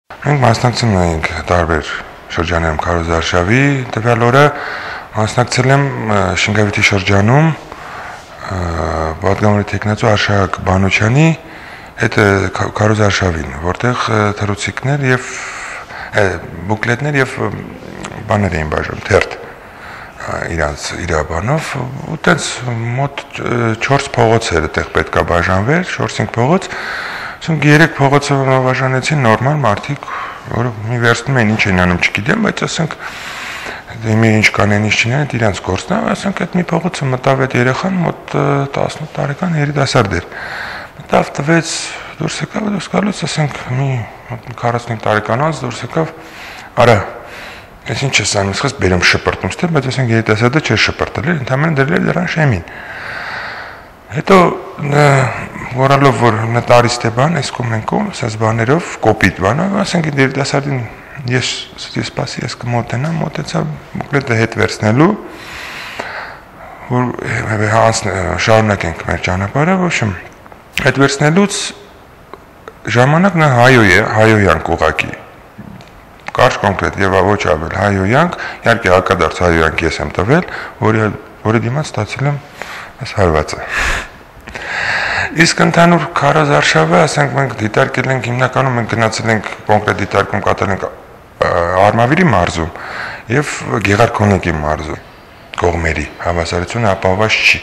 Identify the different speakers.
Speaker 1: Մենք մասնակցում ենք տարբեր շրջաններում քարոզարշավի տվյալ օրը մասնակցել եմ Շինգավիթի շրջանում Պատգամավորի տեխնացու Արշակ Բանոչյանի հետ քարոզարշավին, որտեղ թռուցիկներ եւ բուկլետներ եւ բաներ էին բաժանում, թերթ իր բանով, ու տենց մոտ 4 փողոց էր այդտեղ պետքա բաժանվեր, 4-5 փողոց, ասենք 3 փողոցով բաժանեցին նորմալ մարդիկ, որը մի վերցնում են ինչ են անում չգիտեմ, բայց ասենք դեմի ինչ կանեն ինչ չնեն, իրանց գործն է, ասենք այդ մի փողոցը մտավ այդ երեխան մոտ 18 տարեկան երիտասարդ էր։ Մտավ տվեց, դուրս եկավ, դուրս գալուց ասենք մի 45 տարեկան անց դուրս եկավ, արա Ես ինչ ես անում, ես բերեմ շպրտում ստեմ, բայց ասենք երիտասարդը չէր շպրտել, ընդհանրապես դրել էր դրան շեմին։ Հետո որալով որ նտարի Ստեփան, այս կոմենկում, ասած բաներով, կոպիտ բանով, ասենք երիտասարդին ես սպասի, ես կմոտենամ, մոտեցա բուկլետը հետ վերցնելու, որ շարունակենք մեր ճանապարհը, ոչ այդ վերցնելուց ժամանակն հայոյանք ուղակի Կարճ կոնկրետ եւ ոչ ավել հայոյանք, իհարկե հակադարձ հայոյանք ես եմ տվել, որի դիմաց ստացել եմ այս հարվածը։ Իսկ ընդհանուր քարոզարշավը, ասենք մենք դիտարկել ենք հիմնականում մենք գնացել ենք կոնկրետ դիտարկում կատարել ենք Արմավիրի մարզում եւ Գեղարքոնիկի մարզում կողմերի հավասարությունը ապահովված չի։